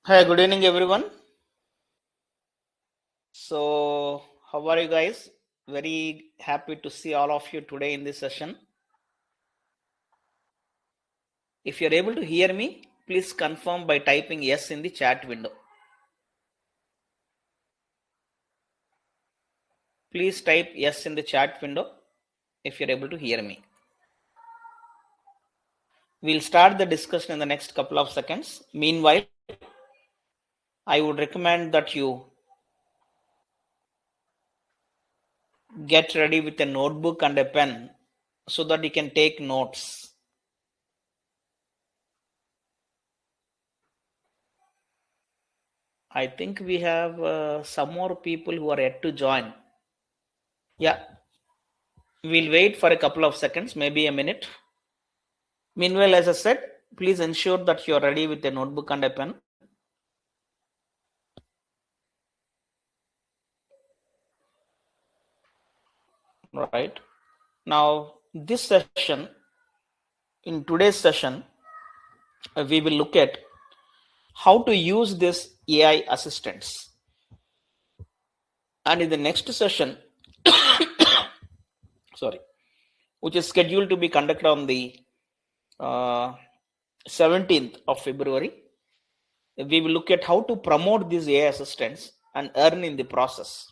Hi, good evening, everyone. So, how are you guys? Very happy to see all of you today in this session. If you're able to hear me, please confirm by typing yes in the chat window. Please type yes in the chat window if you're able to hear me. We'll start the discussion in the next couple of seconds. Meanwhile, I would recommend that you get ready with a notebook and a pen so that you can take notes. I think we have some more people who are yet to join. Yeah, we'll wait for a couple of seconds, maybe a minute. Meanwhile, as I said, please ensure that you are ready with a notebook and a pen. Right. Now, in today's session, we will look at how to use this AI assistants. And in the next session, which is scheduled to be conducted on the 17th of February, we will look at how to promote these AI assistants and earn in the process.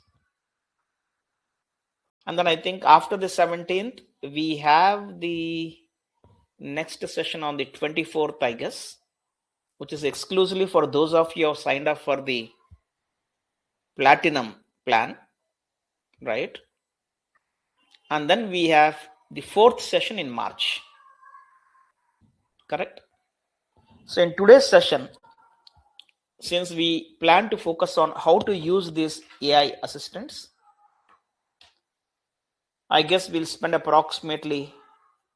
And then I think after the 17th, we have the next session on the 24th, I guess, which is exclusively for those of you who have signed up for the platinum plan, right? And then we have the fourth session in March, correct? So in today's session, since we plan to focus on how to use these AI assistants, I guess we'll spend approximately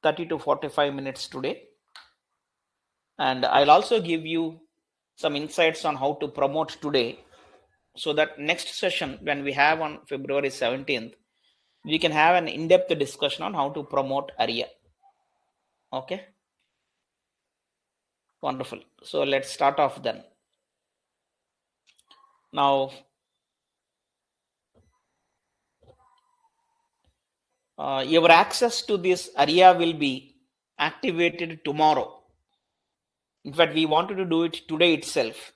30 to 45 minutes today. And I'll also give you some insights on how to promote today, so that next session, when we have on February 17th, we can have an in-depth discussion on how to promote ARIA. Okay, wonderful. So let's start off then. Now, your access to this ARIA will be activated tomorrow. In fact, we wanted to do it today itself,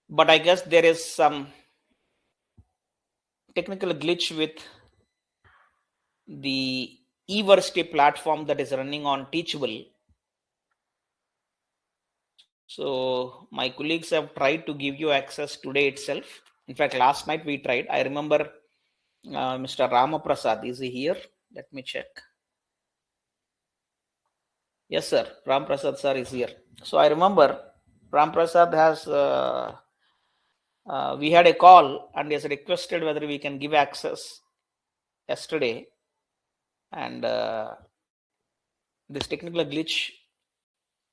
but I guess there is some technical glitch with the eVersity platform that is running on Teachable. So my colleagues have tried to give you access today itself. In fact, last night we tried. I remember Mr. Ramaprasad, is he here? Let me check. Yes, sir. Ramaprasad sir is here. So I remember Ramaprasad has, we had a call and he has requested whether we can give access yesterday. And this technical glitch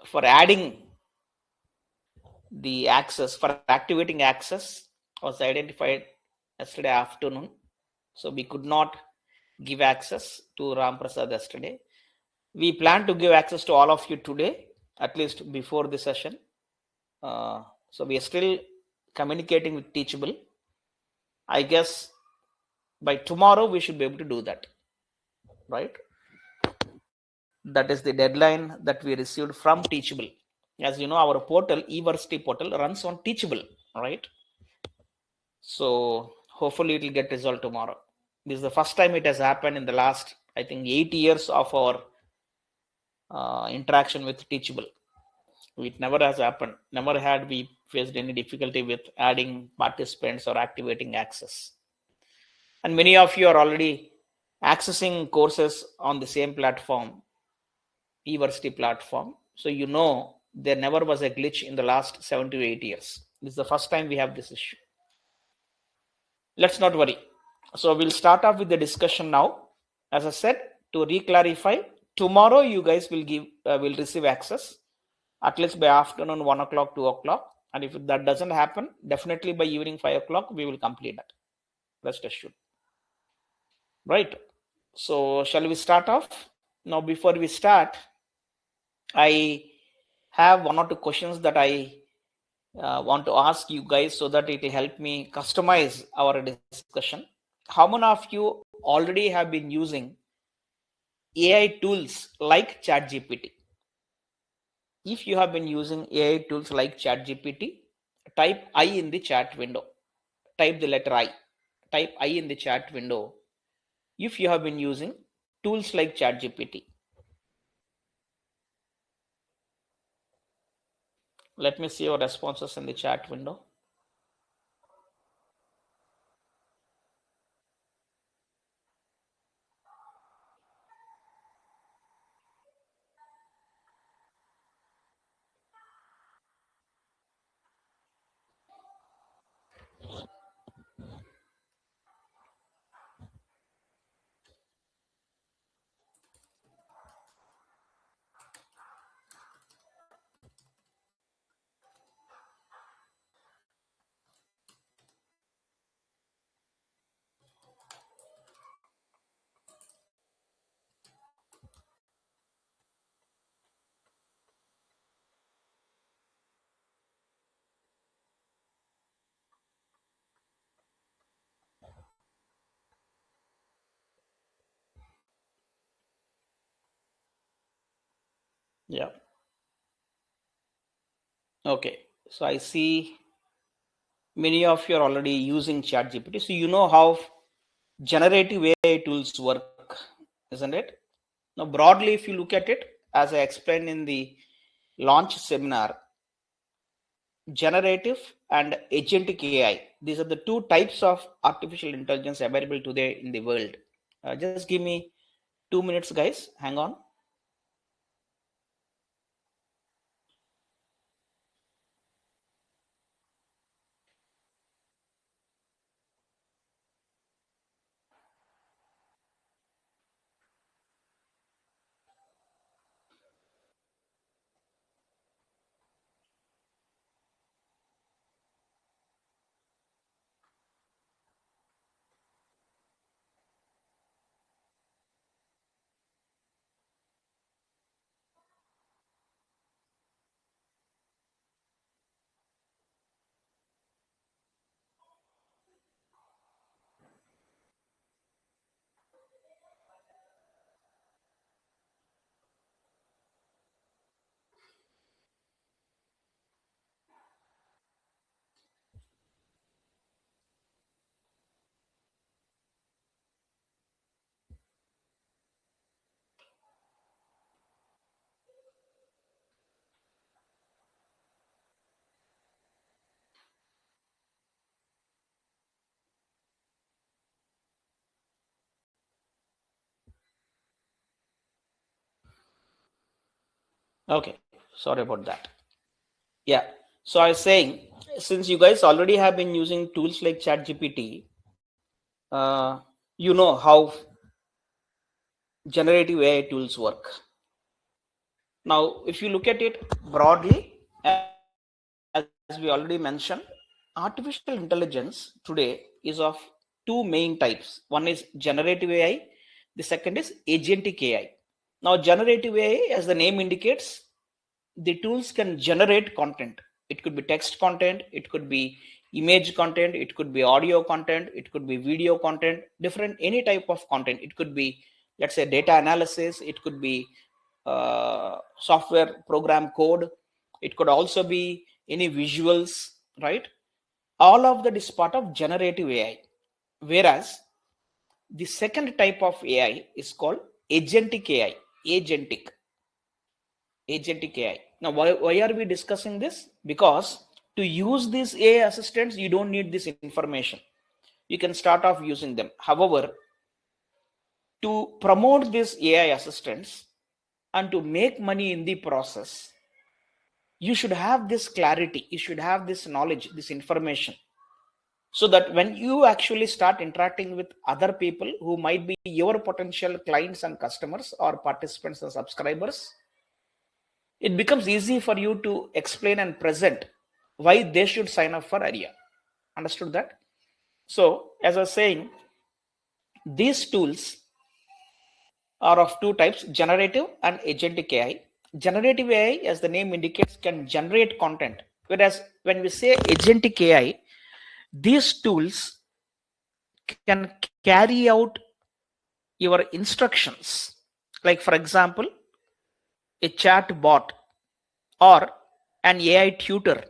for adding the access, for activating access, was identified yesterday afternoon. So we could not give access to Ram Prasad yesterday. We plan to give access to all of you today, at least before the session. So we are still communicating with Teachable. I guess by tomorrow we should be able to do that, right? That is the deadline that we received from Teachable. As you know, our portal, eVersity portal, runs on Teachable, right? So hopefully it will get resolved tomorrow. This is the first time it has happened in the last, I think, 8 years of our interaction with Teachable. It never has happened. Never had we faced any difficulty with adding participants or activating access. And many of you are already accessing courses on the same platform, eVersity platform. So you know there never was a glitch in the last 7 to 8 years. This is the first time we have this issue. Let's not worry. So we'll start off with the discussion now. As I said, to re-clarify, tomorrow you guys will receive access at least by afternoon 1 o'clock, 2 o'clock. And if that doesn't happen, definitely by evening 5 o'clock, we will complete that. Rest assured. Right. So shall we start off? Now, before we start, I have one or two questions that I want to ask you guys so that it will help me customize our discussion. How many of you already have been using AI tools like ChatGPT? If you have been using AI tools like ChatGPT, type I in the chat window. Type the letter I. Type I in the chat window if you have been using tools like ChatGPT. Let me see your responses in the chat window. Yeah. Okay. So I see many of you are already using ChatGPT. So you know how generative AI tools work, isn't it? Now, broadly, if you look at it, as I explained in the launch seminar, generative and agentic AI, these are the two types of artificial intelligence available today in the world. Just give me 2 minutes, guys. Hang on. Okay, sorry about that. Yeah. So I was saying, since you guys already have been using tools like ChatGPT, you know how generative AI tools work. Now, if you look at it broadly, as we already mentioned, artificial intelligence today is of two main types. One is generative AI, the second is agentic AI. Now, generative AI, as the name indicates, the tools can generate content. It could be text content, it could be image content, it could be audio content, it could be video content, different any type of content. It could be, let's say, data analysis, it could be software program code, it could also be any visuals, right? All of that is part of generative AI. Whereas the second type of AI is called agentic AI. Agentic. Agentic AI. Now, why are we discussing this? Because to use these AI assistants, you don't need this information. You can start off using them. However, to promote these AI assistants and to make money in the process, you should have this clarity, you should have this knowledge, this information, so that when you actually start interacting with other people who might be your potential clients and customers or participants or subscribers, it becomes easy for you to explain and present why they should sign up for ARIA. Understood that? So, as I was saying, these tools are of two types, generative and agentic AI. Generative AI, as the name indicates, can generate content. Whereas when we say agentic AI, these tools can carry out your instructions. Like, for example, a chat bot or an AI tutor,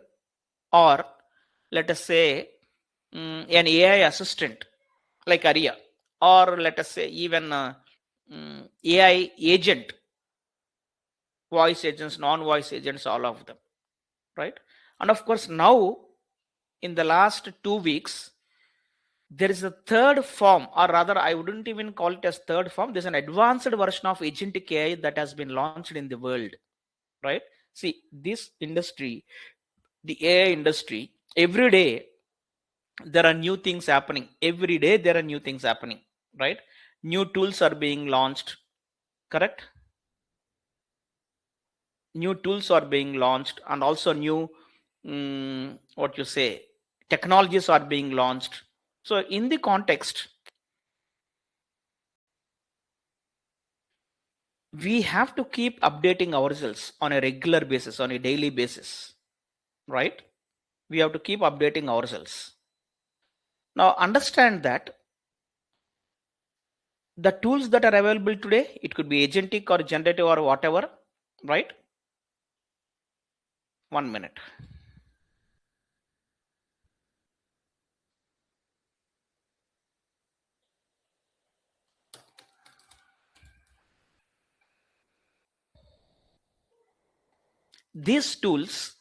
or let us say an AI assistant like ARIA, or let us say even AI agent, voice agents, non-voice agents, all of them, right? And of course, now in the last 2 weeks, there is a third form, or rather, I wouldn't even call it as third form. There's an advanced version of agentic AI that has been launched in the world, right? See, this industry, the AI industry, every day there are new things happening. Every day there are new things happening, right? New tools are being launched, correct? New tools are being launched, and also new, what you say, technologies are being launched. So, in the context, we have to keep updating ourselves on a regular basis, on a daily basis, right? We have to keep updating ourselves. Now, understand that the tools that are available today, it could be agentic or generative or whatever, right? 1 minute. These tools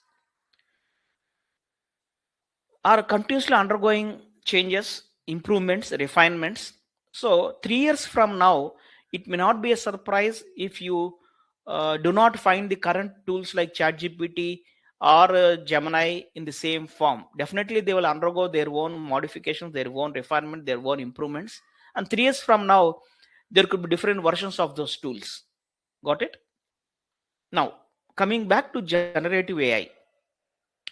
are continuously undergoing changes, improvements, refinements. So, 3 years from now, it may not be a surprise if you do not find the current tools like ChatGPT or Gemini in the same form. Definitely, they will undergo their own modifications, their own refinement, their own improvements. And 3 years from now, there could be different versions of those tools. Got it? Now, coming back to generative AI.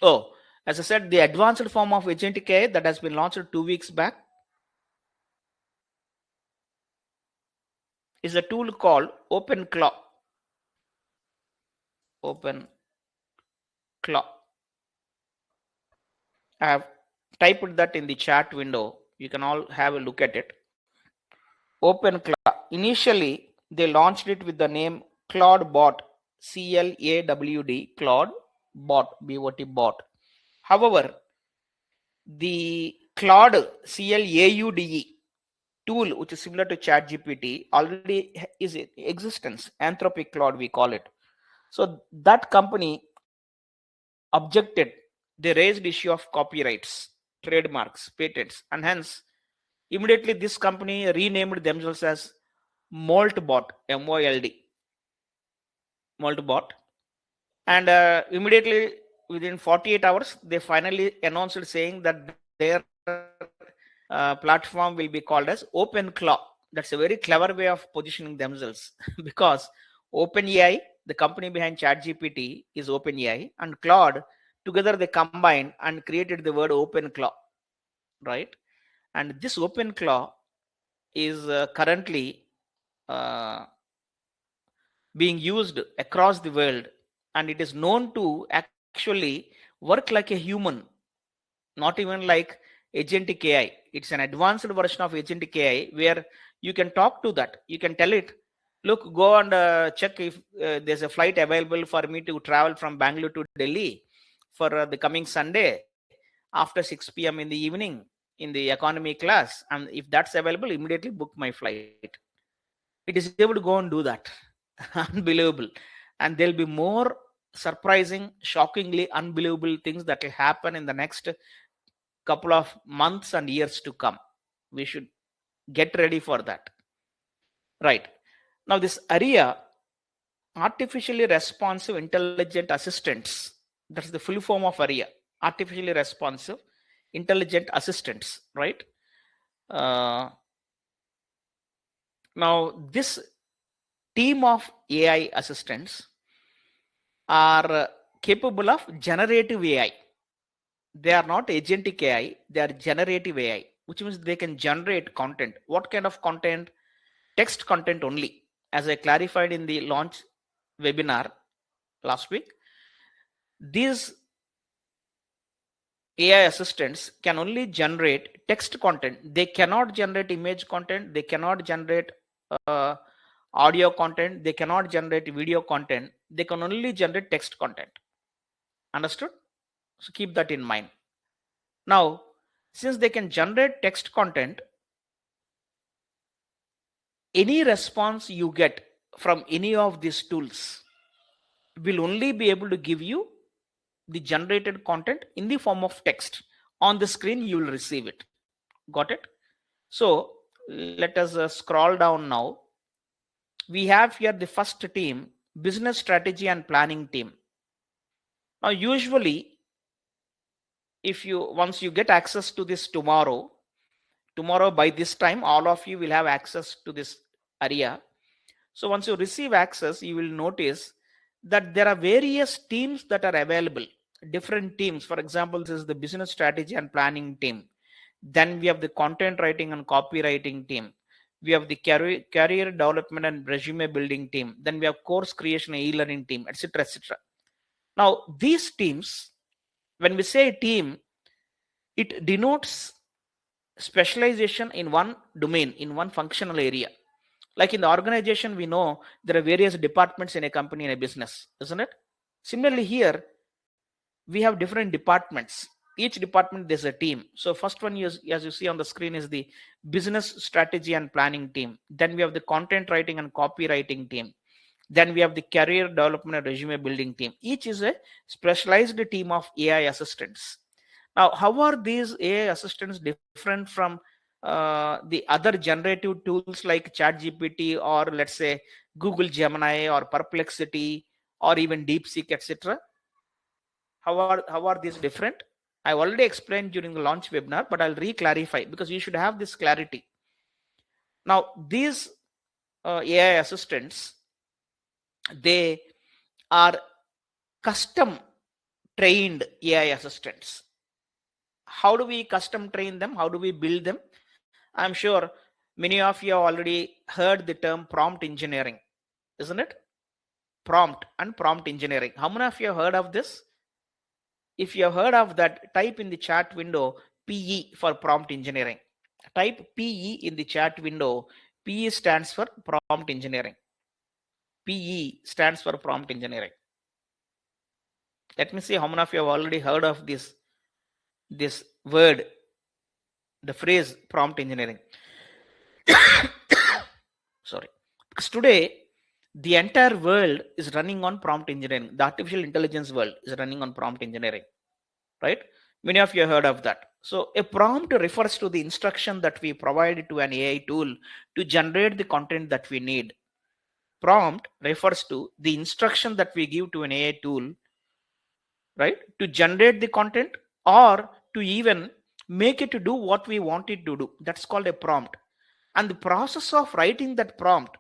Oh, as I said, the advanced form of agentic AI that has been launched 2 weeks back is a tool called OpenClaw. OpenClaw. I have typed that in the chat window. You can all have a look at it. OpenClaw. Initially, they launched it with the name Claude Bot, CLAWD, Claude Bot, BOT Bot. However, the Claude, CLAUDE tool, which is similar to ChatGPT, already is in existence. Anthropic Claude, we call it. So that company objected. They raised issue of copyrights, trademarks, patents, and hence immediately this company renamed themselves as Moltbot, MOLD, Moltbot, and immediately within 48 hours they finally announced saying that their platform will be called as OpenClaw. That's a very clever way of positioning themselves because OpenAI, the company behind ChatGPT, is OpenAI, and Claude together they combined and created the word OpenClaw, right? And this OpenClaw is currently uh, being used across the world, and it is known to actually work like a human, not even like agentic AI. It's an advanced version of agentic AI where you can talk to that. You can tell it, look, go and check if there's a flight available for me to travel from Bangalore to Delhi for the coming Sunday after 6 p.m. in the evening in the economy class. And if that's available, immediately book my flight. It is able to go and do that. Unbelievable. And there'll be more surprising, shockingly unbelievable things that will happen in the next couple of months and years to come. We should get ready for that. Right. Now, this ARIA, artificially responsive intelligent assistants, that's the full form of ARIA, artificially responsive intelligent assistants, right? Now, this team of AI assistants are capable of generative AI. They are not agentic AI, they are generative AI, which means they can generate content. What kind of content? Text content only. As I clarified in the launch webinar last week, these AI assistants can only generate text content. They cannot generate image content. They cannot generate uh, audio content. They cannot generate video content. They can only generate text content. Understood? So keep that in mind. Now, since they can generate text content, any response you get from any of these tools will only be able to give you the generated content in the form of text. On the screen, you will receive it. Got it? So let us scroll down now. We have here the first team, business strategy and planning team. Now, usually, if you once you get access to this tomorrow by this time, all of you will have access to this ARIA. So once you receive access, you will notice that there are various teams that are available, different teams. For example, this is the business strategy and planning team. Then we have the content writing and copywriting team. We have the career development and resume building team. Then we have course creation and e-learning team, etc., etc. Now, these teams, when we say team, it denotes specialization in one domain, in one functional area. Like in the organization, we know there are various departments in a company, in a business, isn't it? Similarly, here we have different departments. Each department, there's a team. So first one is, as you see on the screen, is the business strategy and planning team. Then we have the content writing and copywriting team. Then we have the career development and resume building team. Each is a specialized team of AI assistants. Now, how are these AI assistants different from the other generative tools like ChatGPT, or let's say Google Gemini or Perplexity or even DeepSeek, etc.? How are these different? I already explained during the launch webinar, but I'll re-clarify because you should have this clarity. Now, these AI assistants, they are custom trained AI assistants. How do we custom train them? How do we build them? I'm sure many of you have already heard the term prompt engineering, isn't it? Prompt and prompt engineering. How many of you have heard of this? If you have heard of that, type in the chat window PE for prompt engineering. Type PE in the chat window. PE stands for prompt engineering. PE stands for prompt engineering. Let me see how many of you have already heard of this word, the phrase prompt engineering. Sorry. Because today, the entire world is running on prompt engineering. The artificial intelligence world is running on prompt engineering, right? Many of you have heard of that. So a prompt refers to the instruction that we provide to an AI tool to generate the content that we need. Prompt refers to the instruction that we give to an AI tool, right, to generate the content or to even make it to do what we want it to do. That's called a prompt. And the process of writing that prompt,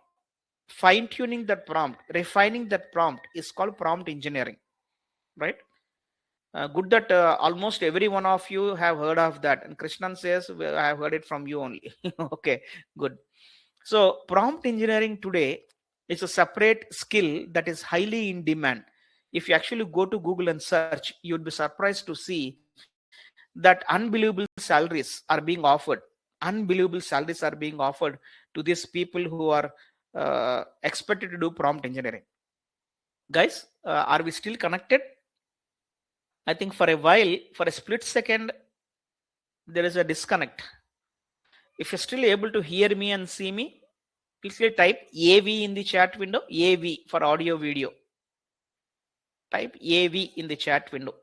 fine-tuning that prompt, refining that prompt is called prompt engineering, right? Good that almost every one of you have heard of that. And Krishnan says, well, I have heard it from you only. Okay, good. So prompt engineering today is a separate skill that is highly in demand. If you actually go to Google and search, you'd be surprised to see that unbelievable salaries are being offered. Unbelievable salaries are being offered to these people who are expected to do prompt engineering. Guys, are we still connected? I think for a while, for a split second, there is a disconnect. If you're still able to hear me and see me, please type AV in the chat window. AV for audio video. Type AV in the chat window.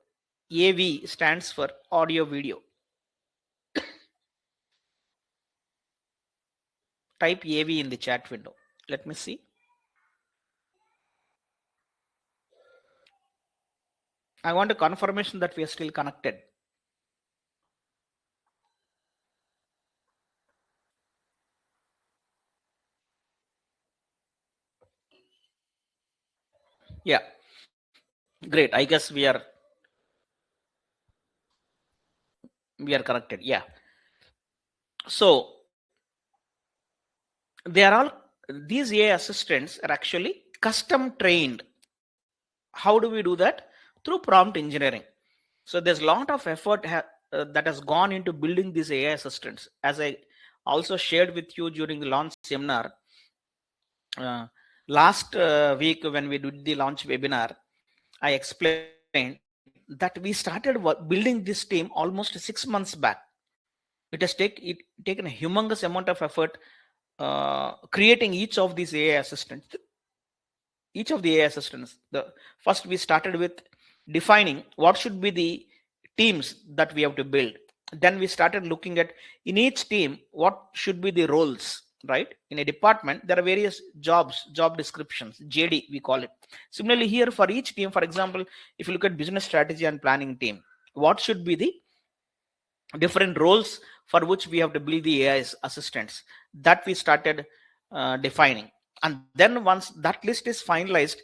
AV stands for audio video. Type AV in the chat window. Let me see. I want a confirmation that we are still connected. Yeah. Great. I guess we are connected. Yeah. So these AI assistants are actually custom trained. How do we do that? Through prompt engineering. So there's a lot of effort that has gone into building these AI assistants. As I also shared with you during the launch seminar, last week when we did the launch webinar, I explained that we started building this team almost 6 months back. It has taken a humongous amount of effort creating each of these AI assistants. Each of the AI assistants. First, we started with defining what should be the teams that we have to build. Then we started looking at in each team what should be the roles. Right, in a department there are various jobs, job descriptions, JD we call it. Similarly, here for each team, for example, if you look at business strategy and planning team, what should be the different roles for which we have to build the AI assistants, that we started defining. And then once that list is finalized,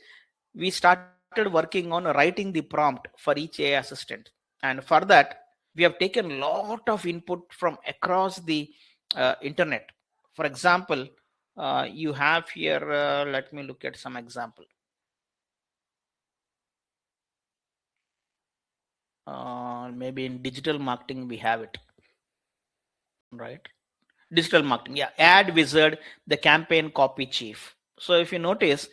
we started working on writing the prompt for each AI assistant. And for that, we have taken a lot of input from across the internet. For example, you have here, let me look at some example. Maybe in digital marketing we have it, right? Digital marketing, yeah, ad wizard, the campaign copy chief. So if you notice,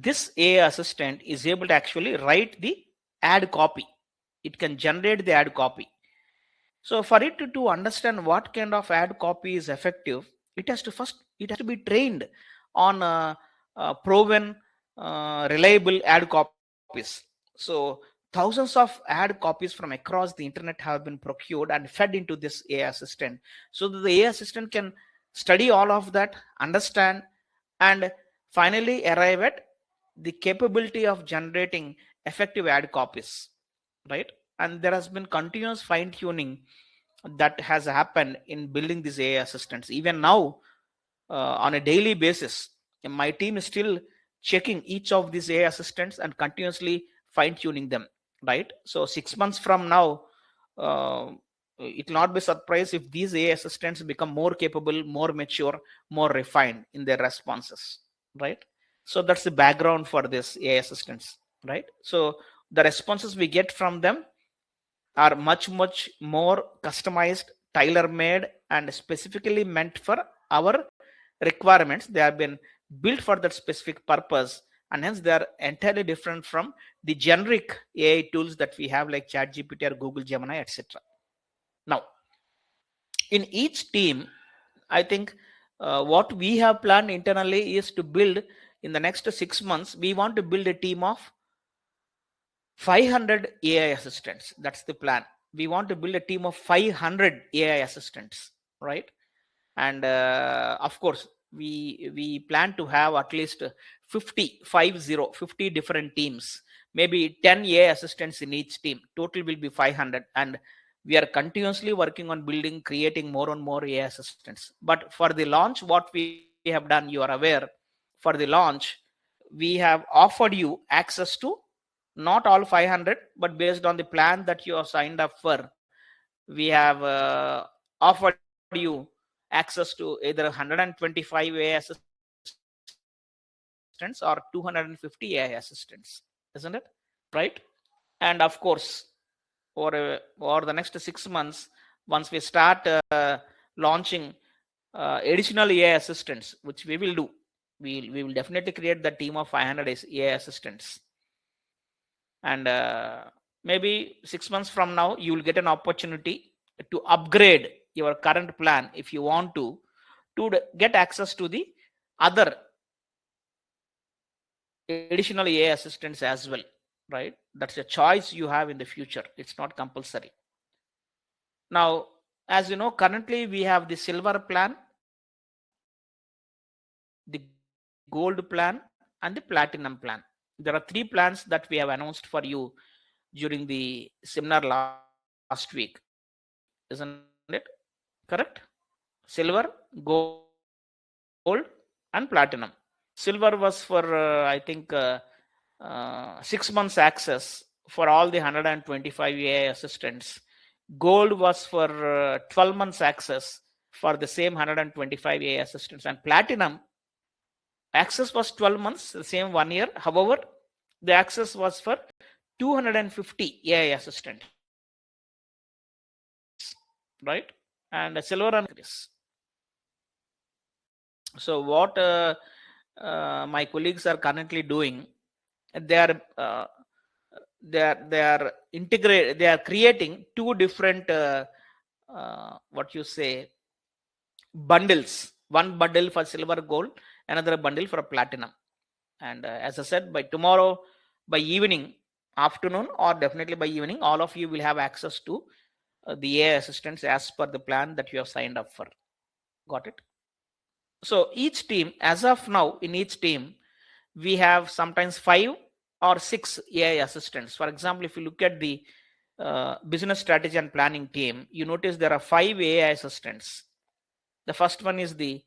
this AI assistant is able to actually write the ad copy. It can generate the ad copy. So for it to understand what kind of ad copy is effective, it has to be trained on proven, reliable ad copies. So thousands of ad copies from across the internet have been procured and fed into this AI assistant, so that the AI assistant can study all of that, understand, and finally arrive at the capability of generating effective ad copies, right? And there has been continuous fine tuning that has happened in building these AI assistants. Even now, on a daily basis, my team is still checking each of these AI assistants and continuously fine tuning them, right? So 6 months from now, uh, it will not be surprised if these AI assistants become more capable, more mature, more refined in their responses, right? So that's the background for this AI assistants, right? So the responses we get from them are much more customized, tailor made, and specifically meant for our requirements. They have been built for that specific purpose, and hence they are entirely different from the generic AI tools that we have like ChatGPT or Google Gemini, etc. Now, in each team, I think what we have planned internally is to build in the next 6 months. We want to build a team of 500 AI assistants. That's the plan. We want to build a team of 500 AI assistants, right? And of course, we plan to have at least 50 different teams, maybe 10 AI assistants in each team. Total will be 500, and we are continuously working on building, creating more and more AI assistants. But for the launch, what we have done, you are aware, for the launch, we have offered you access to not all 500, but based on the plan that you have signed up for, we have offered you access to either 125 AI assistants or 250 AI assistants, isn't it? Right? And of course, over the next 6 months, once we start launching additional AI assistants, which we will do, we will definitely create the team of 500 AI assistants. And maybe 6 months from now, you will get an opportunity to upgrade your current plan if you want to get access to the other additional AI assistants as well, right? That's a choice you have in the future. It's not compulsory. Now, as you know, currently we have the silver plan, the gold plan, and the platinum plan. There are 3 plans that we have announced for you during the seminar last week, isn't it? Correct? Silver, gold, and platinum. Silver was for I think 6 months access for all the 125 AI assistants. Gold was for 12 months access for the same 125 AI assistants, and platinum access was 12 months, the same 1 year. However, the access was for 250 AI assistants, right? And a silver and increase. So what my colleagues are currently doing, they are they are creating two different what you say bundles. One bundle for silver gold, another bundle for platinum. And as I said, by tomorrow, by evening, afternoon, or definitely by evening, all of you will have access to the AI assistants as per the plan that you have signed up for. Got it? So each team, as of now, in each team, we have sometimes 5 or 6 AI assistants. For example, if you look at the business strategy and planning team, you notice there are 5 AI assistants. The first one is the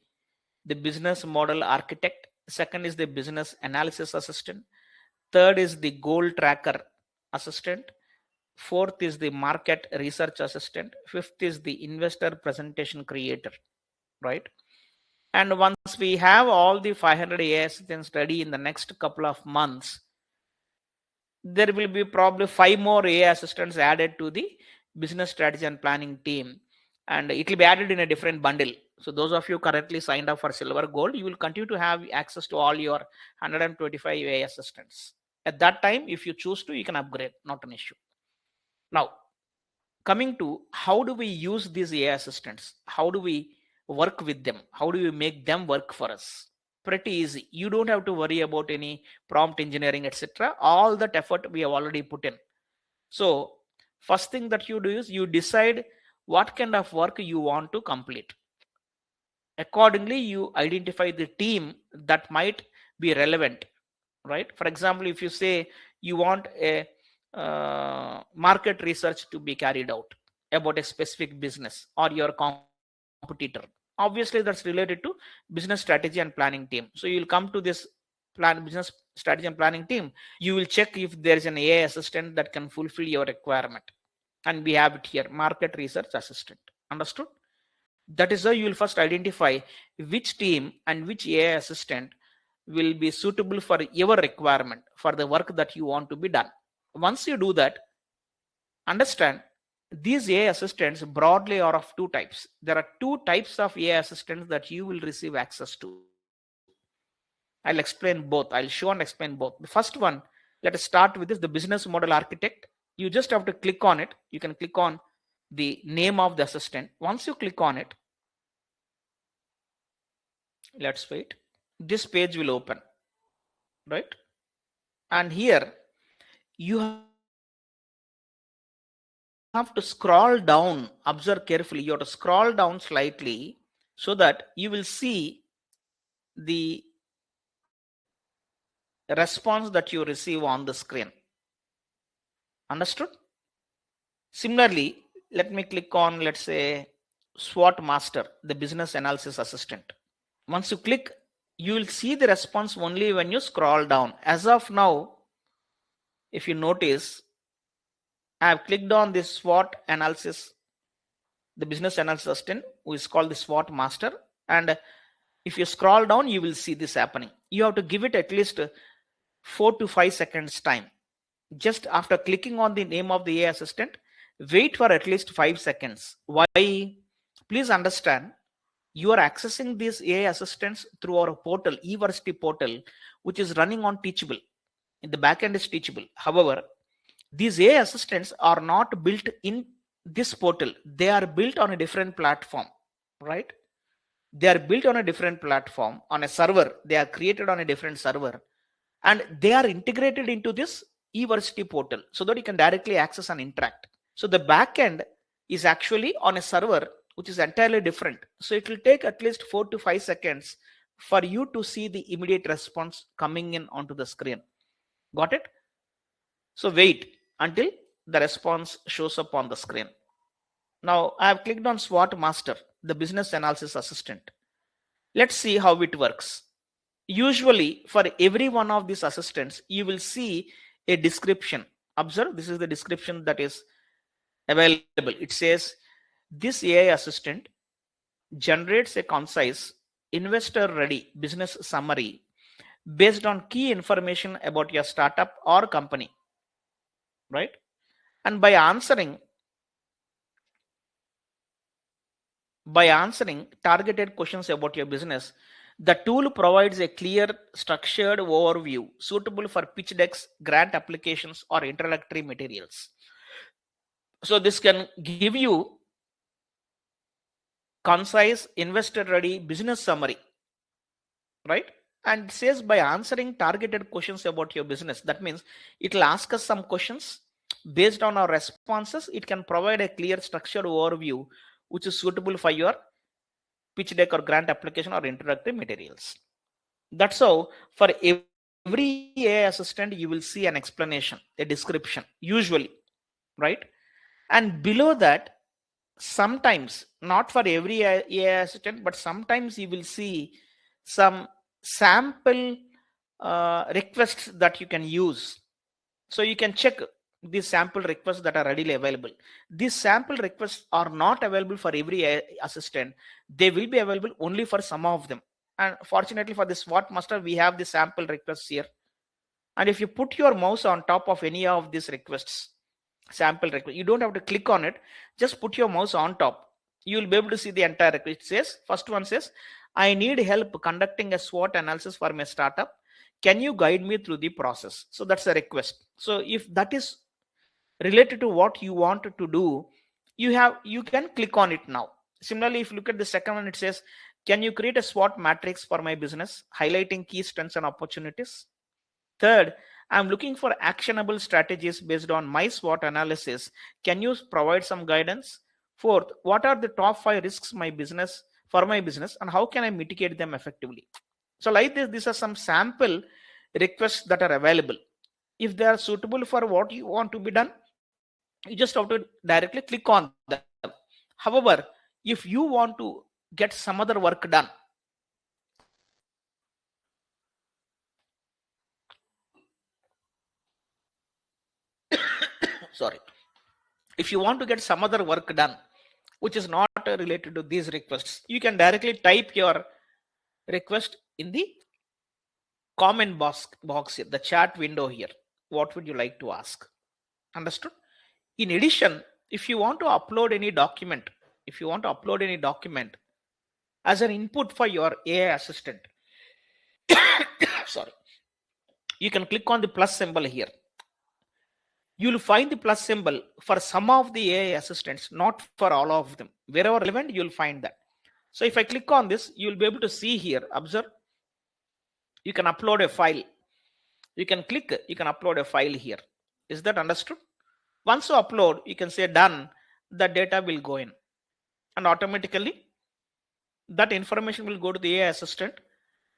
business model architect. Second is the business analysis assistant. Third is the goal tracker assistant. Fourth is the market research assistant. Fifth is the investor presentation creator, right? And once we have all the 500 AI assistants ready in the next couple of months, there will be probably 5 more AI assistants added to the business strategy and planning team, and it will be added in a different bundle. So those of you currently signed up for silver gold, you will continue to have access to all your 125 AI assistants. At that time, if you choose to, you can upgrade, not an issue. Now, coming to how do we use these AI assistants? How do we work with them? How do we make them work for us? Pretty easy. You don't have to worry about any prompt engineering, etc. All that effort we have already put in. So first thing that you do is you decide what kind of work you want to complete. Accordingly, you identify the team that might be relevant, right? For example, if you say you want a market research to be carried out about a specific business or your competitor, obviously that's related to business strategy and planning team. So you'll come to this business strategy and planning team. You will check if there is an AI assistant that can fulfill your requirement, and we have it here, market research assistant. Understood? That is how you will first identify which team and which AI assistant will be suitable for your requirement for the work that you want to be done. Once you do that, understand these AI assistants broadly are of 2 types. There are 2 types of AI assistants that you will receive access to. I'll explain both. I'll show and explain both. The first one, let us start with this, the business model architect. You just have to click on it. You can click on the name of the assistant. Once you click on it, let's wait. This page will open, right? And here you have to scroll down. Observe carefully. You have to scroll down slightly so that you will see the response that you receive on the screen. Understood? Similarly, let me click on, let's say, SWOT Master, the business analysis assistant. Once you click, you will see the response only when you scroll down. As of now, if you notice, I have clicked on this SWOT analysis, the business analysis assistant, who is called the SWOT Master. And if you scroll down, you will see this happening. You have to give it at least 4 to 5 seconds time. Just after clicking on the name of the AI assistant, wait for at least 5 seconds. Why? Please understand, you are accessing these AI assistants through our portal, eVersity portal, which is running on Teachable. In the backend is Teachable. However, these AI assistants are not built in this portal. They are built on a different platform, right? They are built on a different platform, on a server. They are created on a different server, and they are integrated into this eVersity portal so that you can directly access and interact. So the backend is actually on a server which is entirely different. So it will take at least 4 to 5 seconds for you to see the immediate response coming in onto the screen. Got it? So wait until the response shows up on the screen. Now I have clicked on SWOT Master, the business analysis assistant. Let's see how it works. Usually for every one of these assistants, you will see a description. Observe, this is the description that is available. It says, this AI assistant generates a concise, investor-ready business summary based on key information about your startup or company. right? And by answering targeted questions about your business, the tool provides a clear, structured overview suitable for pitch decks, grant applications, or introductory materials. So this can give you concise, investor ready business summary, right? And it says by answering targeted questions about your business, that means it will ask us some questions. Based on our responses, it can provide a clear, structured overview which is suitable for your pitch deck or grant application or introductory materials. That's how for every AI assistant you will see an explanation, a description, usually, right? And below that, sometimes, not for every AI assistant, but sometimes you will see some sample requests that you can use. So you can check these sample requests that are readily available. These sample requests are not available for every AI assistant. They will be available only for some of them. And fortunately for this SWOT master, we have the sample requests here. And if you put your mouse on top of any of these requests, sample request, you don't have to click on it, just put your mouse on top, you will be able to see the entire request. It says, first one says, I need help conducting a SWOT analysis for my startup, can you guide me through the process? So that's a request. So if that is related to what you want to do, you can click on it now. Similarly, if you look at the second one, it says, can you create a SWOT matrix for my business highlighting key strengths and opportunities? Third, I'm looking for actionable strategies based on my SWOT analysis. Can you provide some guidance? Fourth, what are the top 5 risks my business and how can I mitigate them effectively? So like this, these are some sample requests that are available. If they are suitable for what you want to be done, you just have to directly click on them. However, if you want to get some other work done, sorry, if you want to get some other work done which is not related to these requests, you can directly type your request in the comment box here, the chat window here. What would you like to ask? Understood? In addition, if you want to upload any document, as an input for your AI assistant, sorry, you can click on the plus symbol here. You'll find the plus symbol for some of the AI assistants, not for all of them. Wherever relevant, you'll find that. So if I click on this, you'll be able to see here, observe, you can upload a file. You can upload a file here. Is that understood? Once you upload, you can say done, the data will go in. And automatically, that information will go to the AI assistant.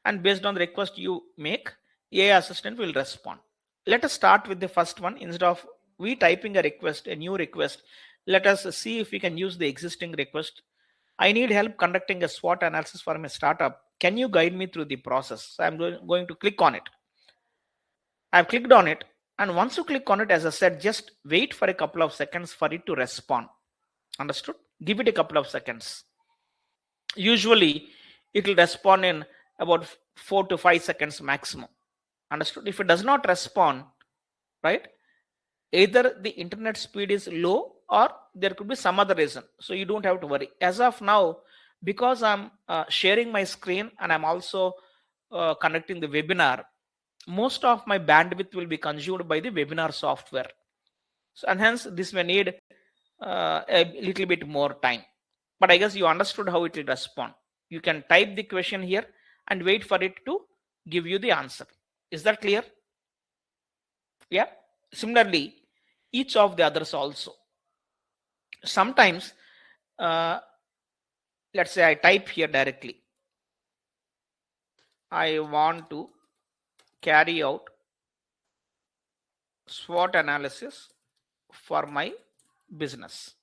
And based on the request you make, AI assistant will respond. Let us start with the first one. Instead of we typing a new request, let us see if we can use the existing request. I need help conducting a SWOT analysis for my startup. Can you guide me through the process? So I'm going to click on it. I've clicked on it. And once you click on it, as I said, just wait for a couple of seconds for it to respond. Understood? Give it a couple of seconds. Usually, it will respond in about 4 to 5 seconds maximum. Understood? If it does not respond, right, either the internet speed is low or there could be some other reason. So you don't have to worry. As of now, because I'm sharing my screen and I'm also conducting the webinar, most of my bandwidth will be consumed by the webinar software. So, and hence this may need a little bit more time. But I guess you understood how it will respond. You can type the question here and wait for it to give you the answer. Is that clear? Yeah. Similarly, each of the others also. Sometimes, let's say I type here directly. I want to carry out SWOT analysis for my business,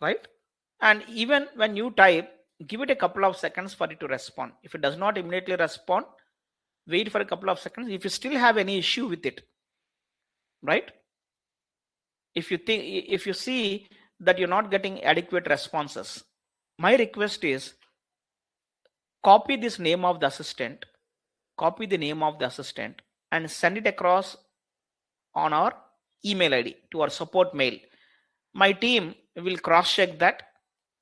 right? And even when you type, give it a couple of seconds for it to respond. If it does not immediately respond, wait for a couple of seconds. If you still have any issue with it, right? If you see that you're not getting adequate responses, my request is copy this name of the assistant, and send it across on our email ID, to our support mail. My team will cross check that.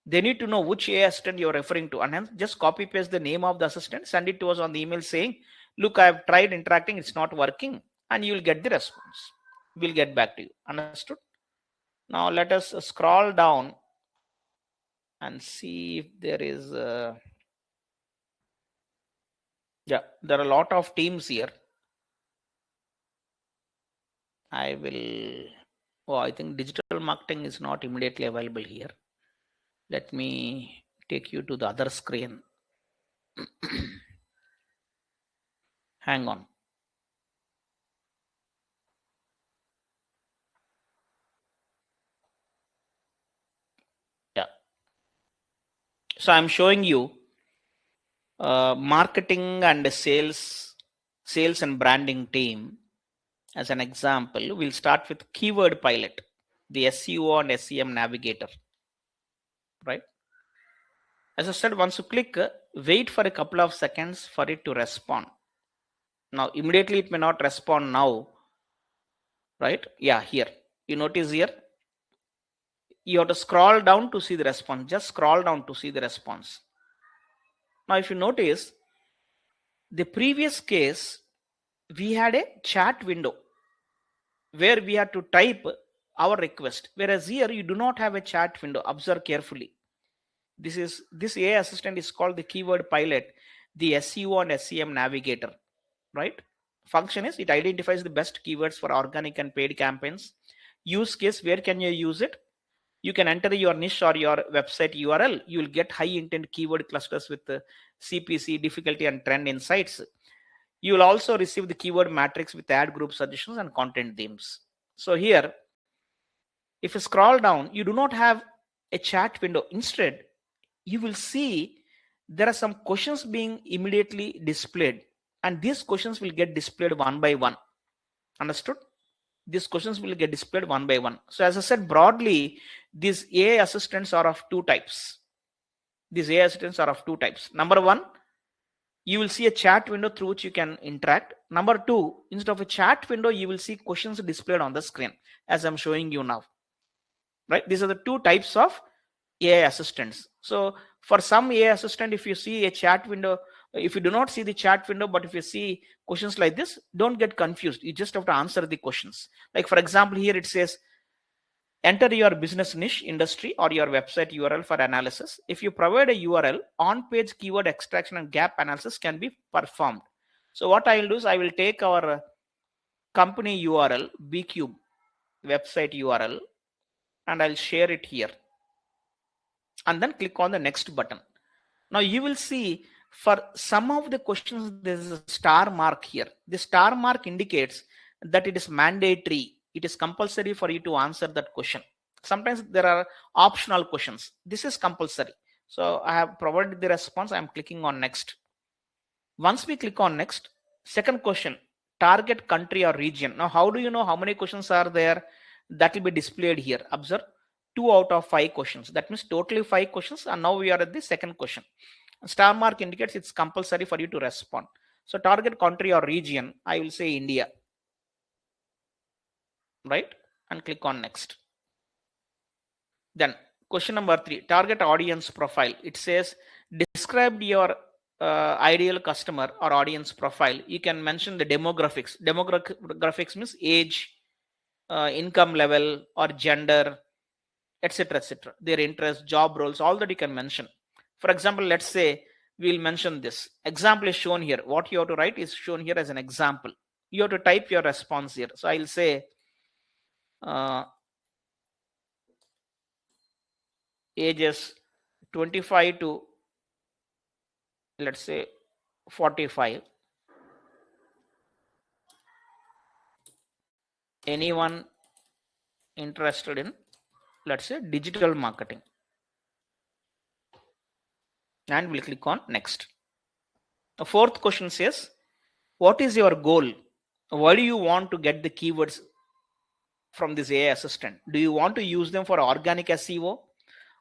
They need to know which AI assistant you're referring to, and hence just copy paste the name of the assistant, send it to us on the email saying, look, I've tried interacting, it's not working, and you will get the response. We'll get back to you. Understood? Now let us scroll down and see if there is there are a lot of teams here. I think digital marketing is not immediately available here. Let me take you to the other screen. Hang on. Yeah. So I'm showing you marketing and sales and branding team as an example. We'll start with keyword pilot, the SEO and SEM navigator, right? As I said, once you click, wait for a couple of seconds for it to respond. Now, immediately it may not respond now, right? Yeah, here. You notice here, you have to scroll down to see the response. Just scroll down to see the response. Now, if you notice, the previous case, we had a chat window where we had to type our request. Whereas here, you do not have a chat window. Observe carefully. This AI assistant is called the keyword pilot, the SEO and SEM navigator, right? Function is it identifies the best keywords for organic and paid campaigns. Use case, where can you use it? You can enter your niche or your website URL. You will get high intent keyword clusters with CPC, difficulty and trend insights. You will also receive the keyword matrix with ad group suggestions and content themes. So here, if you scroll down, you do not have a chat window. Instead, you will see there are some questions being immediately displayed, and these questions will get displayed one by one. Understood? These questions will get displayed one by one. So as I said, broadly, these AI assistants are of two types. Number one, you will see a chat window through which you can interact. Number two, instead of a chat window, you will see questions displayed on the screen, as I'm showing you now. Right? These are the two types of AI assistants. So for some AI assistant, if you see a chat window, if you do not see the chat window, but if you see questions like this, don't get confused. You just have to answer the questions. Like for example, here it says, enter your business niche, industry, or your website URL for analysis. If you provide a URL, on-page keyword extraction and gap analysis can be performed. So what I will do is I will take our company URL, BCube website URL, and I'll share it here. And then click on the next button. Now you will see for some of the questions, there is a star mark here. The star mark indicates that it is mandatory. It is compulsory for you to answer that question. Sometimes there are optional questions. This is compulsory. So I have provided the response. I'm clicking on next. Once we click on next, second question, target country or region. Now, how do you know how many questions are there? That will be displayed here. Observe, 2 out of 5 questions. That means totally 5 questions. And now we are at the second question. Star mark indicates it's compulsory for you to respond. So target country or region, I will say India. Right? And click on next. Then question number 3, target audience profile. It says describe your ideal customer or audience profile. You can mention the demographics. Demographics means age, income level, or gender, etc., etc. Their interests, job roles, all that you can mention. For example, let's say we'll mention this. Example is shown here. What you have to write is shown here as an example. You have to type your response here. So I'll say ages 25 to, let's say, 45. Anyone interested in, let's say, digital marketing? And we'll click on next. The fourth question says, what is your goal? Why do you want to get the keywords from this AI assistant? Do you want to use them for organic SEO,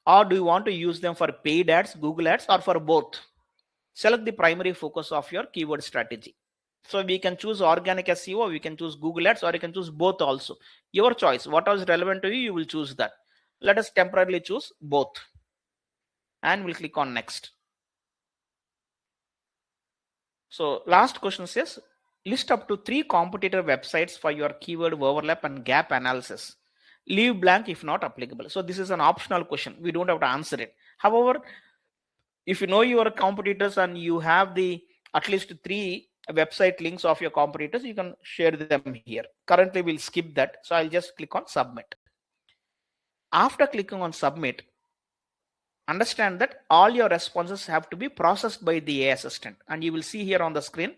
or do you want to use them for paid ads, Google ads, or for both? Select the primary focus of your keyword strategy. So we can choose organic SEO, we can choose Google Ads, or you can choose both also. Your choice. What is relevant to you, you will choose that. Let us temporarily choose both. And we'll click on next. So last question says, list up to 3 competitor websites for your keyword overlap and gap analysis. Leave blank if not applicable. So this is an optional question. We don't have to answer it. However, if you know your competitors and you have the at least 3 website links of your competitors, you can share them here. Currently we'll skip that, so I'll just click on submit. After clicking on submit, understand that all your responses have to be processed by the AI assistant, and you will see here on the screen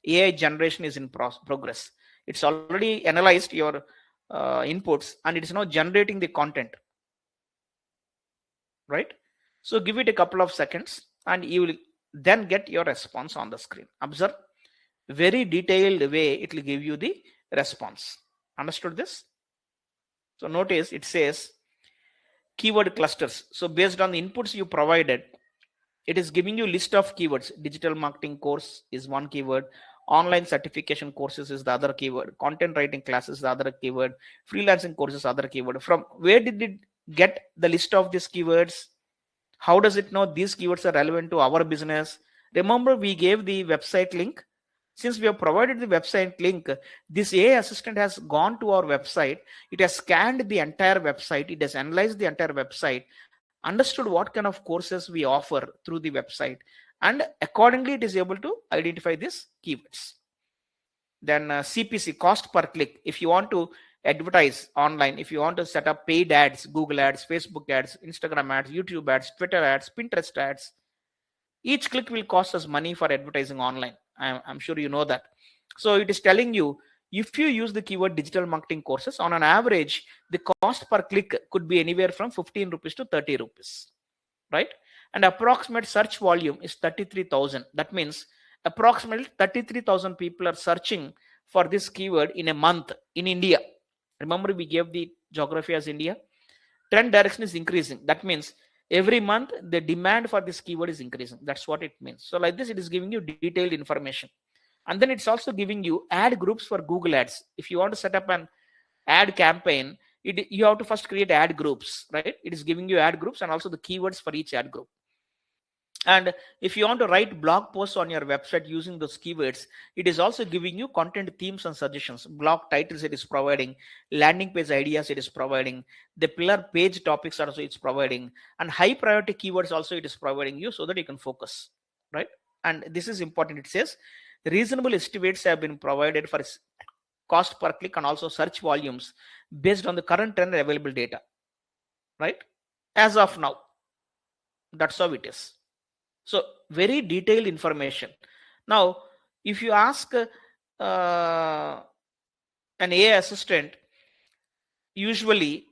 AI generation is in progress. It's already analyzed your inputs and it is now generating the content, right? So give it a couple of seconds and you will then get your response on the screen. Observe, very detailed way it will give you the response. Understood this? So notice it says keyword clusters. So based on the inputs you provided, it is giving you list of keywords. Digital marketing course is one keyword, online certification courses is the other keyword, content writing classes the other keyword, freelancing courses other keyword. From where did it get the list of these keywords? How does it know these keywords are relevant to our business? Remember, we gave the website link. Since we have provided the website link, this AI assistant has gone to our website. It has scanned the entire website. It has analyzed the entire website, understood what kind of courses we offer through the website, and accordingly it is able to identify these keywords. Then CPC, cost per click. If you want to advertise online, if you want to set up paid ads, Google ads, Facebook ads, Instagram ads, YouTube ads, Twitter ads, Pinterest ads, each click will cost us money for advertising online. I'm sure you know that. So it is telling you, if you use the keyword digital marketing courses, on an average the cost per click could be anywhere from 15 rupees to 30 rupees, right? And approximate search volume is 33,000. That means approximately 33,000 people are searching for this keyword in a month in India. Remember, we gave the geography as India. Trend direction is increasing. That means every month the demand for this keyword is increasing. That's what it means. So like this, it is giving you detailed information. And then it's also giving you ad groups for Google ads. If you want to set up an ad campaign, you have to first create ad groups, right? It is giving you ad groups and also the keywords for each ad group. And if you want to write blog posts on your website using those keywords, it is also giving you content themes and suggestions. Blog titles it is providing, landing page ideas it is providing, the pillar page topics also it's providing, and high priority keywords also it is providing you so that you can focus, right? And this is important. It says reasonable estimates have been provided for cost per click and also search volumes based on the current trend and available data, right? As of now, that's how it is. So very detailed information. Now, if you ask an AI assistant, usually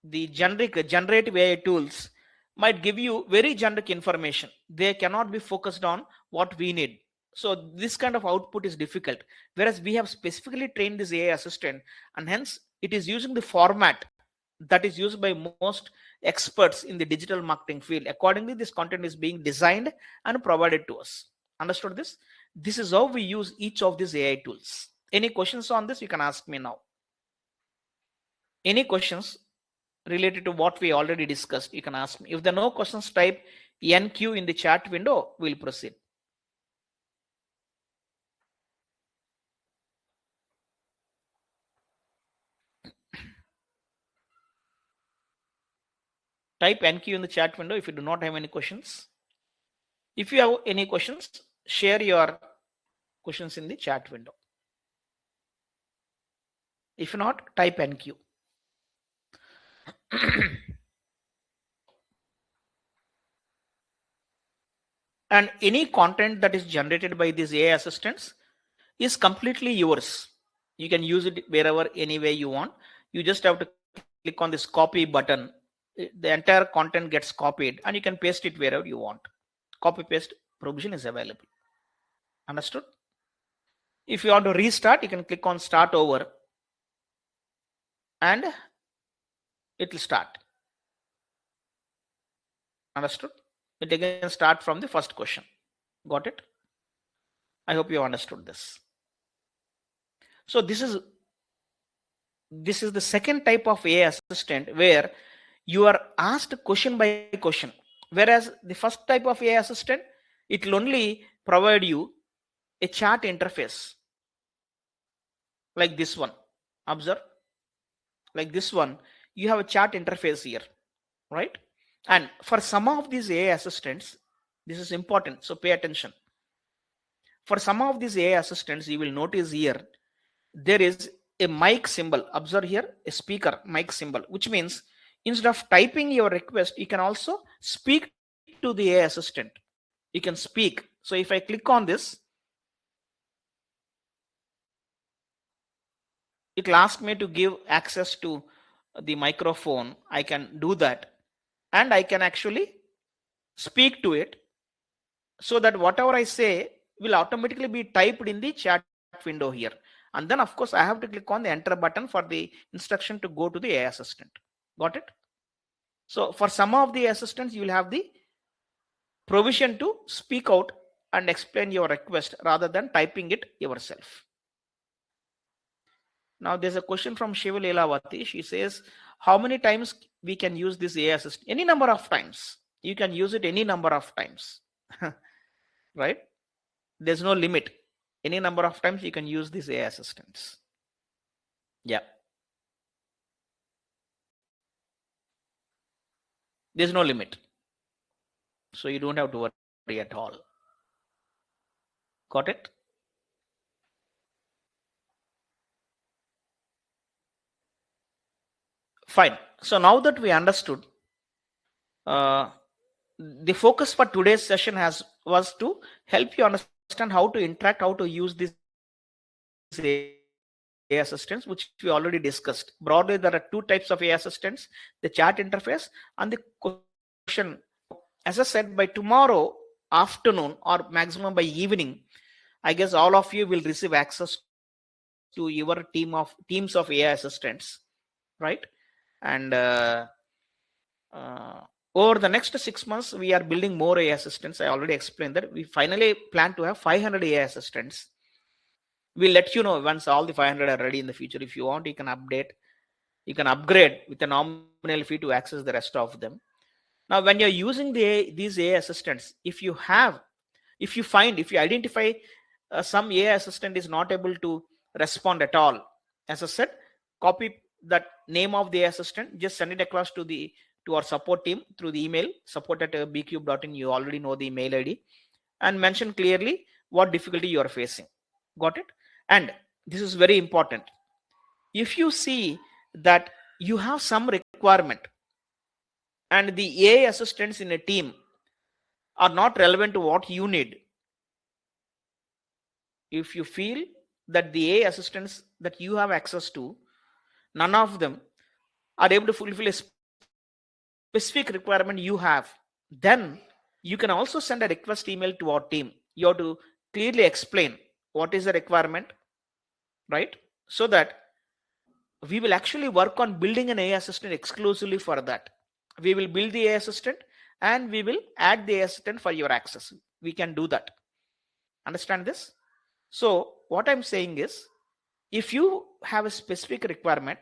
the generative AI tools might give you very generic information. They cannot be focused on what we need. So this kind of output is difficult. Whereas we have specifically trained this AI assistant, and hence it is using the format that is used by most experts in the digital marketing field. Accordingly, this content is being designed and provided to us. Understood this? This is how we use each of these AI tools. Any questions on this? You can ask me now. Any questions related to what we already discussed, you can ask me. If there are no questions, type NQ in the chat window. We'll proceed. Type NQ in the chat window if you do not have any questions. If you have any questions, share your questions in the chat window. If not, type NQ. And any content that is generated by these AI assistants is completely yours. You can use it wherever, any way you want. You just have to click on this copy button. The entire content gets copied and you can paste it wherever you want. Copy paste provision is available. Understood? If you want to restart, you can click on start over and it will start. Understood? It again start from the first question. Got it? I hope you understood this. So this is the second type of AI assistant where you are asked question by question. Whereas the first type of AI assistant, it will only provide you a chat interface like this one. Observe, like this one, you have a chat interface here, right? And for some of these AI assistants, this is important, so pay attention. For some of these AI assistants, you will notice here there is a mic symbol. Observe here, a speaker mic symbol, which means instead of typing your request, you can also speak to the AI assistant. You can speak. So if I click on this, it will ask me to give access to the microphone. I can do that, and I can actually speak to it, so that whatever I say will automatically be typed in the chat window here. And then of course I have to click on the enter button for the instruction to go to the AI assistant. Got it? So for some of the assistants, you will have the provision to speak out and explain your request rather than typing it yourself. Now there's a question from Shiva Leelavati. She says, how many times we can use this AI assistant? Any number of times. You can use it any number of times. Right? There's no limit. Any number of times you can use these AI assistants. Yeah. There's no limit. So you don't have to worry at all. Got it? Fine. So now that we understood, the focus for today's session was to help you understand how to interact, how to use these AI assistants, which we already discussed. Broadly, there are two types of AI assistants: the chat interface and the question. As I said, by tomorrow afternoon or maximum by evening, I guess all of you will receive access to your teams of AI assistants, right? And over the next 6 months, we are building more AI assistants. I already explained that we finally plan to have 500 AI assistants. We'll let you know once all the 500 are ready in the future. If you want, you can upgrade with a nominal fee to access the rest of them. Now, when you're using these AI assistants, if you identify some AI assistant is not able to respond at all, as I said, copy that name of the AI assistant, just send it across to our support team through the email support@bcube.in. You already know the email ID, and mention clearly what difficulty you are facing. Got it? And this is very important. If you see that you have some requirement and the AI assistants in a team are not relevant to what you need, if you feel that the AI assistants that you have access to, none of them are able to fulfill a specific requirement you have, then you can also send a request email to our team. You have to clearly explain what is the requirement, right? So that we will actually work on building an AI assistant exclusively for that. We will build the AI assistant and we will add the AI assistant for your access. We can do that. Understand this? So what I'm saying is, if you have a specific requirement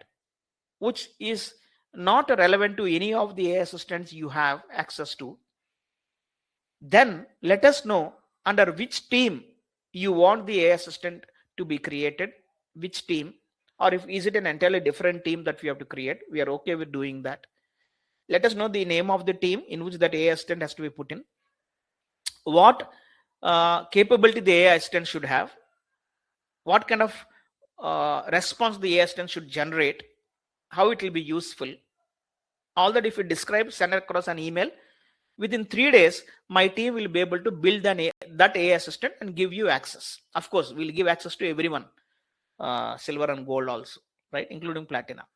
which is not relevant to any of the AI assistants you have access to, then let us know under which team you want the AI assistant to be created, which team, or if is it an entirely different team that we have to create. We are okay with doing that. Let us know the name of the team in which that AI assistant has to be put in, what capability the AI assistant should have, what kind of response the AI assistant should generate, how it will be useful. All that if you describe, send across an email. Within 3 days, my team will be able to build that AI assistant and give you access. Of course, we'll give access to everyone, silver and gold also, right, including platinum,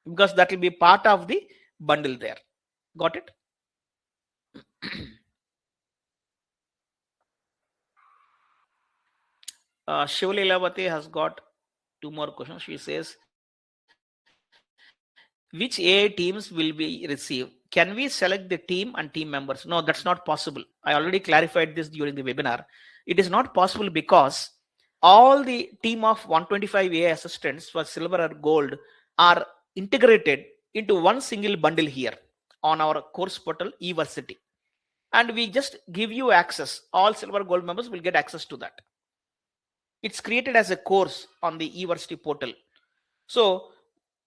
because that will be part of the bundle there. Got it? Shiva Leelavati has got 2 more questions. She says, which AI teams will we receive? Can we select the team and team members? No, that's not possible. I already clarified this during the webinar. It is not possible because all the team of 125 AI assistants for silver or gold are integrated into one single bundle here on our course portal eVersity, and we just give you access. All silver gold members will get access to that. It's created as a course on the eVersity portal. So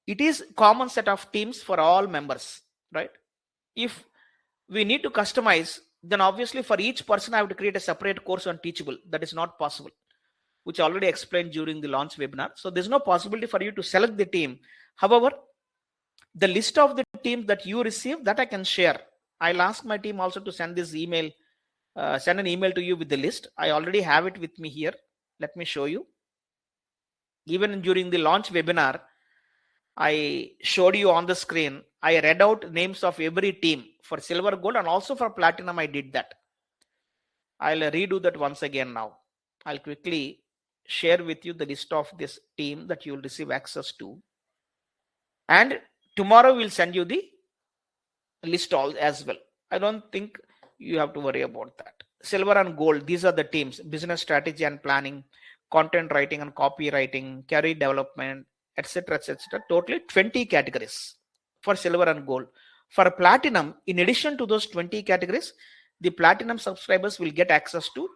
it is common set of teams for all members, right? If we need to customize, then obviously for each person I have to create a separate course on Teachable. That is not possible, which I already explained during the launch webinar. So there's no possibility for you to select the team. However, the list of the teams that you receive, that I can share. I'll ask my team also to send this email, send an email to you with the list. I already have it with me here. Let me show you. Even during the launch webinar, I showed you on the screen. I read out names of every team for silver, gold, and also for platinum. I did that. I'll redo that once again now. I'll quickly share with you the list of this team that you will receive access to. And tomorrow we'll send you the list all as well. I don't think you have to worry about that. Silver and gold, these are the teams: business strategy and planning, content writing and copywriting, career development, etc., etc. Totally 20 categories for silver and gold. For platinum, in addition to those 20 categories, the platinum subscribers will get access to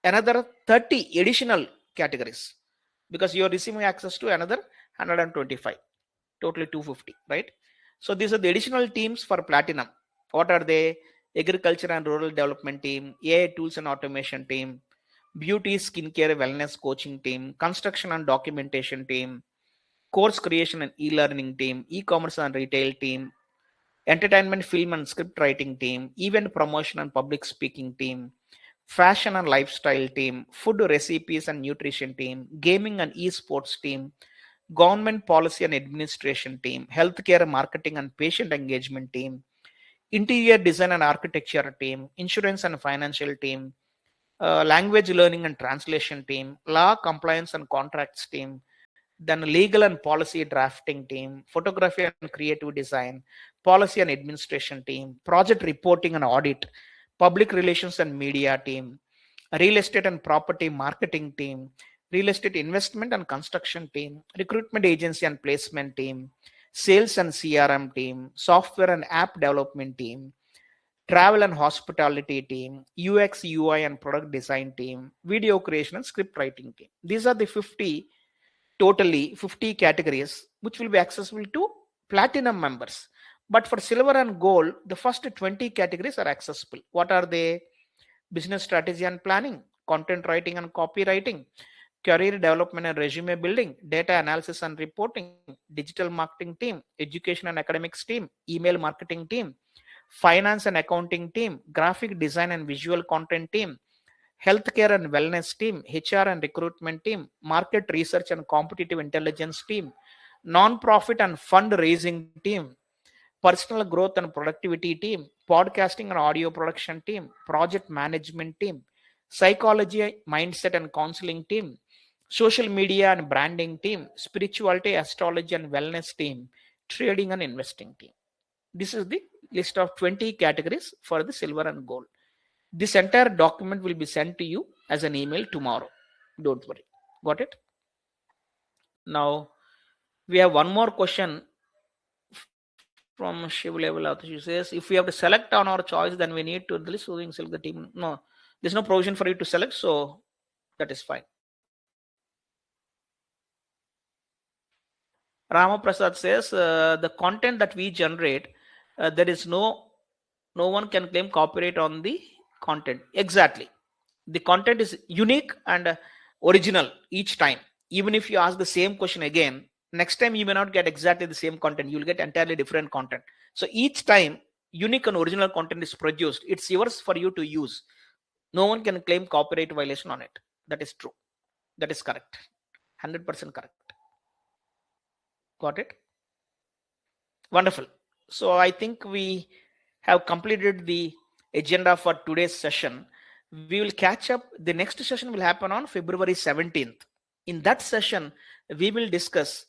another 30 additional categories, because you are receiving access to another 125, totally 250, right? So these are the additional teams for platinum. What are they? Agriculture and rural development team, AI tools and automation team, beauty, skincare, wellness coaching team, construction and documentation team, course creation and e-learning team, e-commerce and retail team, entertainment, film and script writing team, event promotion and public speaking team, fashion and lifestyle team, food recipes and nutrition team, gaming and esports team, government policy and administration team, healthcare marketing and patient engagement team, interior design and architecture team, insurance and financial team, language learning and translation team, law, compliance and contracts team, then legal and policy drafting team, photography and creative design, policy and administration team, project reporting and audit, public relations and media team, real estate and property marketing team, real estate investment and construction team, recruitment agency and placement team, sales and CRM team, software and app development team, travel and hospitality team, UX, UI and product design team, video creation and script writing team. These are the 50 categories which will be accessible to platinum members. But for silver and gold, the first 20 categories are accessible. What are they? Business strategy and planning, content writing and copywriting, career development and resume building, data analysis and reporting, digital marketing team, education and academics team, email marketing team, finance and accounting team, graphic design and visual content team, healthcare and wellness team, HR and recruitment team, market research and competitive intelligence team, non-profit and fundraising team, personal growth and productivity team, podcasting and audio production team, project management team, psychology, mindset and counseling team, social media and branding team, spirituality, astrology and wellness team, trading and investing team. This is the list of 20 categories for the silver and gold. This entire document will be sent to you as an email tomorrow. Don't worry. Got it? Now, we have one more question from Shiv Level. She says, if we have to select on our choice, then we need to list select the team. No, there's no provision for you to select, so that is fine. Rama Prasad says, the content that we generate, there is no one can claim copyright on the content. Exactly. The content is unique and original each time. Even if you ask the same question again, next time you may not get exactly the same content. You will get entirely different content. So each time unique and original content is produced, it's yours for you to use. No one can claim copyright violation on it. That is true. That is correct. 100% correct. Got it? Wonderful. So I think we have completed the agenda for today's session. We will catch up. The next session will happen on February 17th. In that session, we will discuss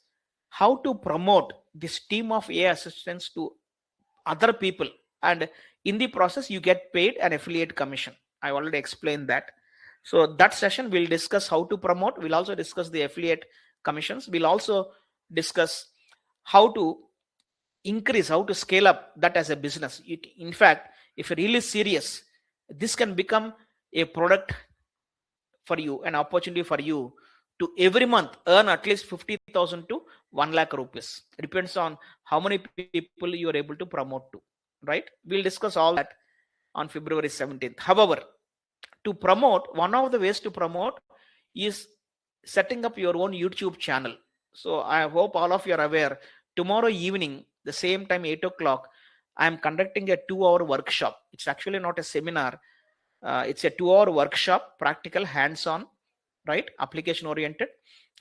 how to promote this team of AI assistants to other people. And in the process, you get paid an affiliate commission. I already explained that. So that session we'll discuss how to promote. We'll also discuss the affiliate commissions. We'll also discuss how to increase, how to scale up that as a business. In fact, if you're really serious, this can become a product for you, an opportunity for you to every month earn at least 50,000 to 1 lakh rupees. It depends on how many people you are able to promote to, right? We'll discuss all that on February 17th. However, to promote, one of the ways to promote is setting up your own YouTube channel. So I hope all of you are aware, tomorrow evening, the same time, 8 o'clock, I am conducting a 2-hour workshop. It's actually not a seminar. It's a 2-hour workshop, practical, hands-on, right? Application oriented.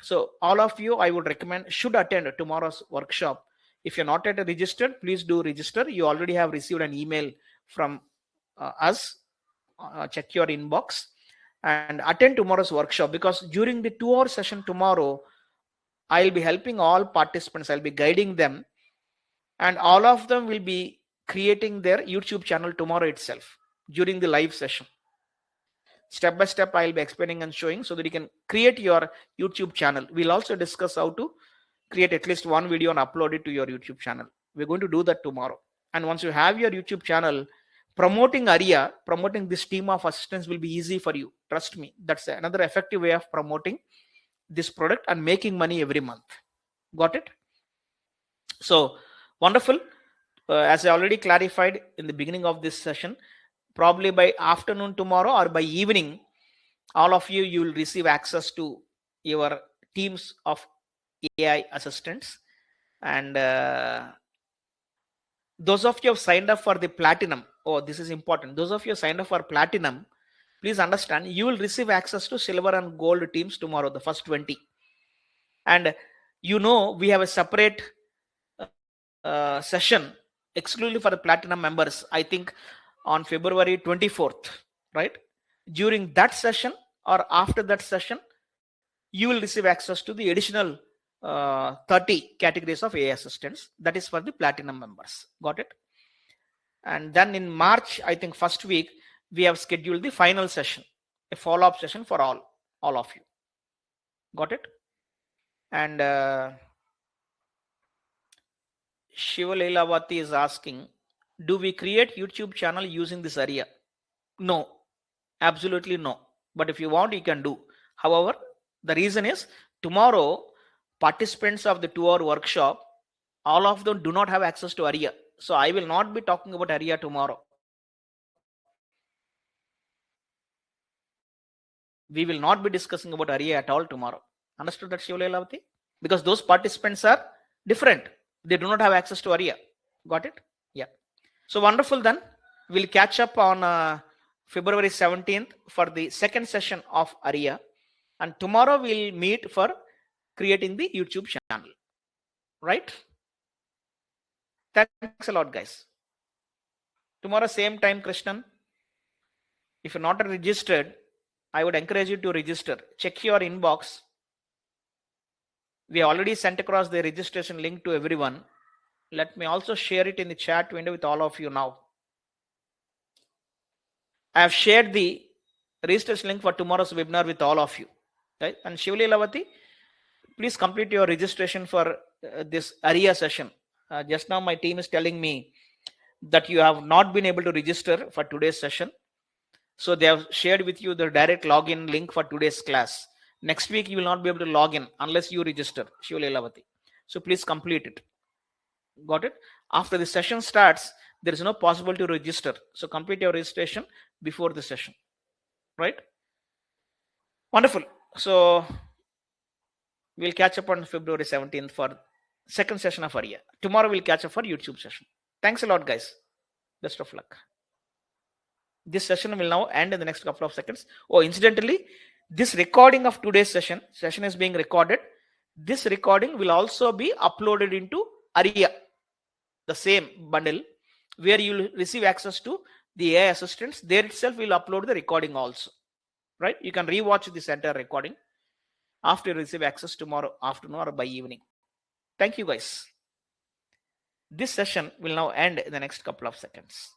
So all of you, I would recommend, should attend tomorrow's workshop. If you're not yet registered, please do register. You already have received an email from us. Check your inbox and attend tomorrow's workshop, because during the 2-hour session tomorrow, I'll be helping all participants. I'll be guiding them, and all of them will be creating their YouTube channel tomorrow itself during the live session. Step by step, I'll be explaining and showing so that you can create your YouTube channel. We'll also discuss how to create at least one video and upload it to your YouTube channel. We're going to do that tomorrow. And once you have your YouTube channel, promoting ARIA, promoting this team of assistants will be easy for you. Trust me. That's another effective way of promoting this product and making money every month. Got it? So wonderful. As I already clarified in the beginning of this session, probably by afternoon tomorrow or by evening, all of you will receive access to your teams of AI assistants. And those of you have signed up for the platinum, oh, this is important. Those of you signed up for platinum, please understand, you will receive access to silver and gold teams tomorrow, the first 20. And we have a separate session exclusively for the platinum members, I think on February 24th, right? During that session or after that session, you will receive access to the additional 30 categories of AI assistants. That is for the platinum members. Got it? And then in March, I think first week, we have scheduled the final session, a follow-up session for all of you. Got it? And Shiva Leilavati is asking, do we create YouTube channel using this ARIA? No, absolutely no. But if you want, you can do. However, the reason is tomorrow, participants of the 2-hour workshop, all of them do not have access to ARIA. So I will not be talking about ARIA tomorrow. We will not be discussing about ARIA at all tomorrow. Understood that, Shiva Leilavati? Because those participants are different. They do not have access to ARIA. Got it? Yeah. So wonderful then. We'll catch up on February 17th for the second session of ARIA. And tomorrow we'll meet for creating the YouTube channel. Right? Thanks a lot, guys. Tomorrow, same time, Krishnan. If you're not registered, I would encourage you to register. Check your inbox. We already sent across the registration link to everyone. Let me also share it in the chat window with all of you now. I have shared the registration link for tomorrow's webinar with all of you. Right? And Shiva Leilavati, please complete your registration for this ARIA session. Just now my team is telling me that you have not been able to register for today's session. So they have shared with you the direct login link for today's class. Next week, you will not be able to log in unless you register, Shiva Leilavati. So please complete it. Got it? After the session starts, there is no possibility to register. So complete your registration before the session. Right? Wonderful. So we'll catch up on February 17th for second session of ARIA. Tomorrow we'll catch up for YouTube session. Thanks a lot, guys. Best of luck. This session will now end in the next couple of seconds. Oh, incidentally, this recording of today's session is being recorded. This recording will also be uploaded into ARIA, the same bundle, where you will receive access to the AI assistants. There itself will upload the recording also. Right? You can rewatch this entire recording after you receive access tomorrow afternoon or by evening. Thank you, guys. This session will now end in the next couple of seconds.